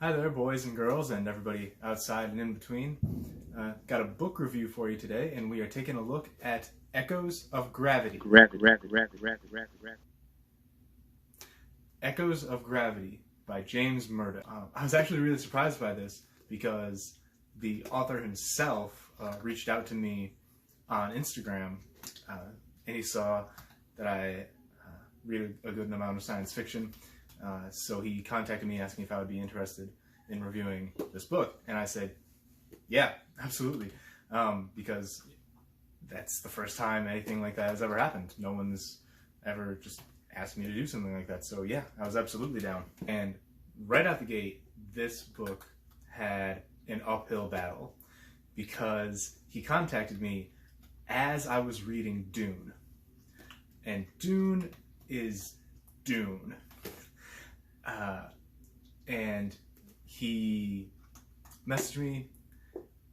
Hi there, boys and girls, and everybody outside and in between. Got a book review for you today, and we are taking a look at Echoes of Gravity. Echoes of Gravity by James Murdo. I was actually really surprised by this because the author himself reached out to me on Instagram, and he saw that I read a good amount of science fiction. So he contacted me asking if I would be interested in reviewing this book, and I said, yeah, absolutely, because that's the first time anything like that has ever happened. No one's ever just asked me to do something like that, so yeah, I was absolutely down. And right out the gate, this book had an uphill battle because he contacted me as I was reading Dune, and Dune is Dune. And he messaged me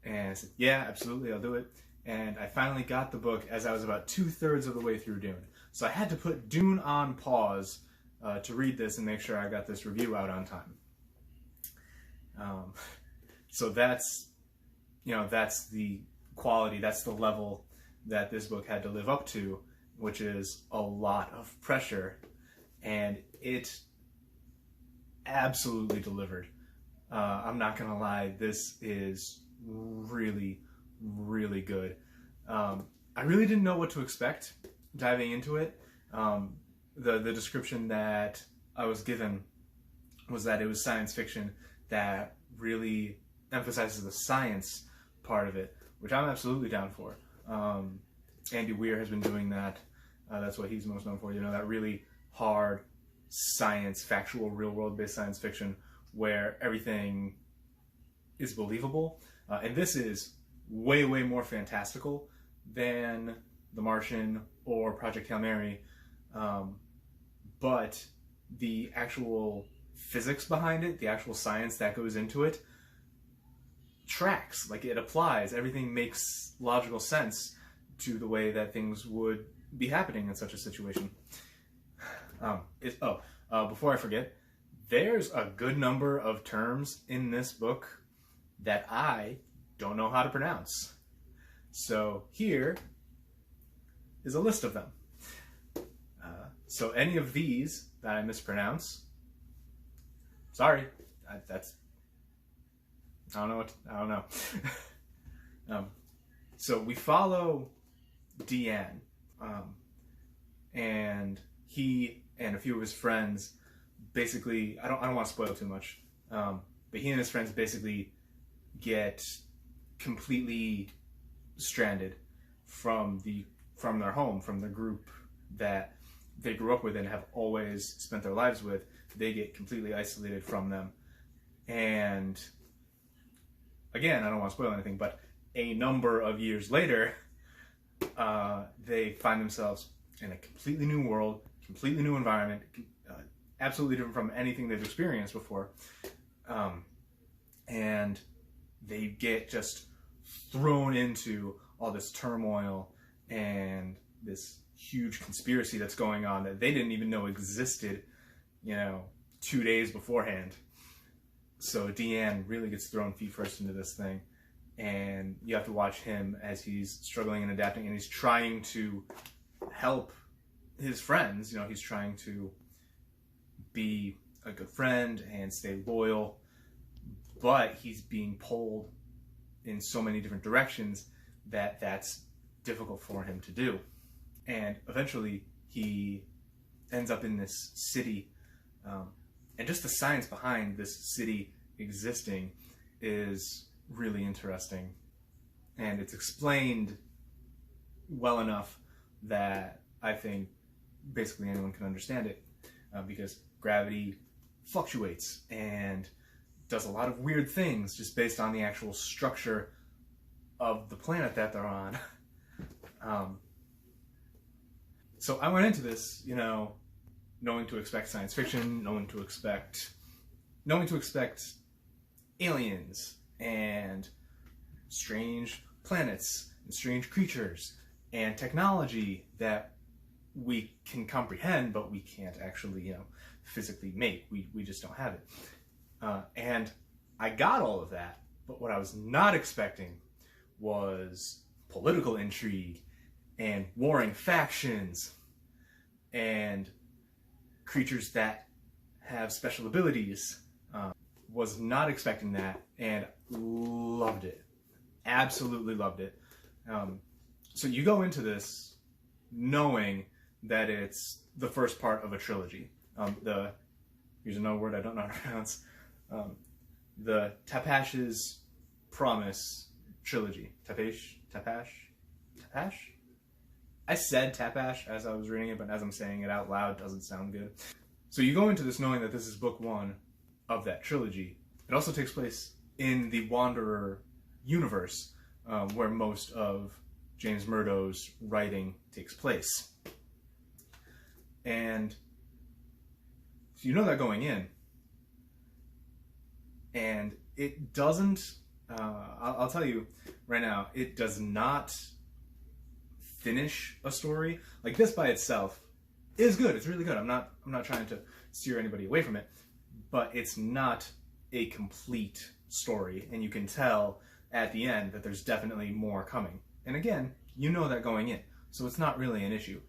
and said, yeah, absolutely, I'll do it. And I finally got the book as I was about 2/3 of the way through Dune. So I had to put Dune on pause to read this and make sure I got this review out on time. So that's the quality, that's the level that this book had to live up to, which is a lot of pressure, and it absolutely delivered. I'm not gonna lie, this is really, really good. I really didn't know what to expect diving into it. The description that I was given was that it was science fiction that really emphasizes the science part of it, which I'm absolutely down for. Andy Weir has been doing that. That's what he's most known for, that really hard science, factual, real-world based science fiction where everything is believable. And this is way, way more fantastical than The Martian or Project Hail Mary. But the actual physics behind it, the actual science that goes into it, tracks. Like, it applies. Everything makes logical sense to the way that things would be happening in such a situation. Before I forget, there's a good number of terms in this book that I don't know how to pronounce. So here is a list of them. So any of these that I mispronounce, sorry, I don't know. So we follow Deanne, and he and a few of his friends basically, I don't want to spoil too much, but he and his friends basically get completely stranded from their home, from the group that they grew up with and have always spent their lives with. They get completely isolated from them. And again, I don't want to spoil anything, but a number of years later, they find themselves in a completely new world, completely new environment, absolutely different from anything they've experienced before. And they get just thrown into all this turmoil and this huge conspiracy that's going on that they didn't even know existed, 2 days beforehand. So Deanne really gets thrown feet first into this thing, and you have to watch him as he's struggling and adapting, and he's trying to help his friends. He's trying to be a good friend and stay loyal, but he's being pulled in so many different directions that that's difficult for him to do. And eventually he ends up in this city, and just the science behind this city existing is really interesting, and it's explained well enough that I think basically anyone can understand it, because gravity fluctuates and does a lot of weird things just based on the actual structure of the planet that they're on. So I went into this, knowing to expect science fiction, knowing to expect aliens and strange planets and strange creatures and technology that we can comprehend, but we can't actually, physically make. We just don't have it. And I got all of that, but what I was not expecting was political intrigue and warring factions and creatures that have special abilities. Was not expecting that, and loved it. Absolutely loved it. So you go into this knowing that it's the first part of a trilogy. Here's another word I don't know how to pronounce. The Tapash's Promise trilogy. Tapash? I said Tapash as I was reading it, but as I'm saying it out loud, it doesn't sound good. So you go into this knowing that this is book one of that trilogy. It also takes place in the Wanderer universe, where most of James Murdo's writing takes place. And so you know that going in. And it doesn't, I'll tell you right now, it does not finish a story. Like, this by itself is good. It's really good. I'm not trying to steer anybody away from it, but it's not a complete story, and you can tell at the end that there's definitely more coming. And again, you know that going in, so it's not really an issue.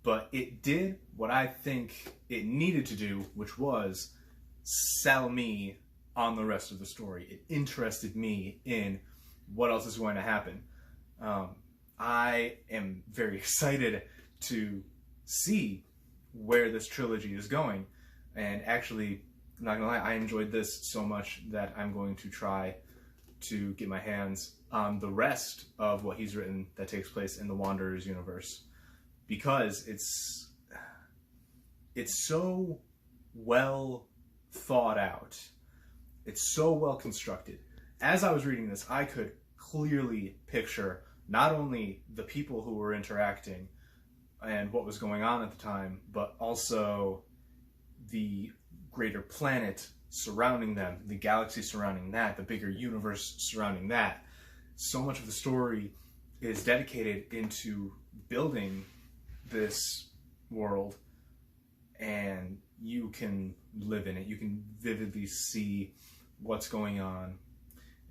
But it did what I think it needed to do, which was sell me on the rest of the story. It interested me in what else is going to happen. I am very excited to see where this trilogy is going, and actually, I'm not gonna lie, I enjoyed this so much that I'm going to try to get my hands on the rest of what he's written that takes place in the Wanderers universe, because it's so well thought out. It's so well constructed. As I was reading this, I could clearly picture not only the people who were interacting and what was going on at the time, but also the greater planet surrounding them, the galaxy surrounding that, the bigger universe surrounding that. So much of the story is dedicated into building this world, and you can live in it. You can vividly see what's going on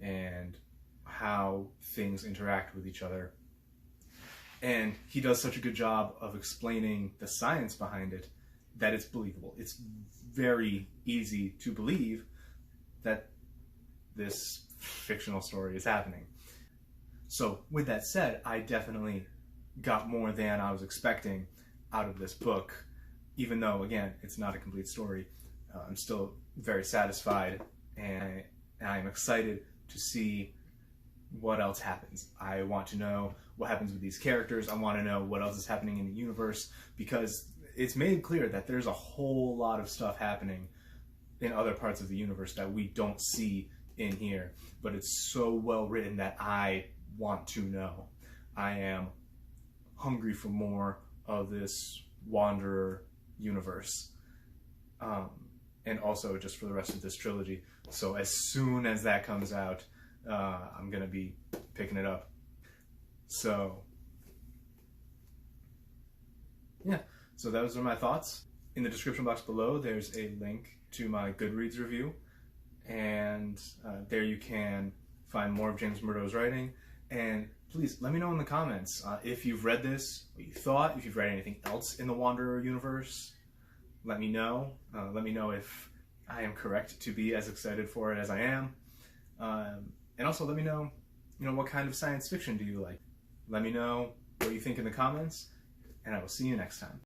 and how things interact with each other. And he does such a good job of explaining the science behind it that it's believable. It's very easy to believe that this fictional story is happening. So with that said, I definitely got more than I was expecting out of this book, even though, again, it's not a complete story. I'm still very satisfied, and I'm excited to see what else happens. I want to know what happens with these characters. I want to know what else is happening in the universe, because it's made clear that there's a whole lot of stuff happening in other parts of the universe that we don't see in here. But it's so well written that I want to know. I am hungry for more of this Wanderer universe. And also just for the rest of this trilogy. So as soon as that comes out, I'm going to be picking it up. So, yeah. So those are my thoughts. In the description box below, there's a link to my Goodreads review. And there you can find more of James Murdo's writing. And please, let me know in the comments if you've read this, what you thought, if you've read anything else in the Wanderer universe. Let me know. Let me know if I am correct to be as excited for it as I am. And also let me know, what kind of science fiction do you like? Let me know what you think in the comments, and I will see you next time.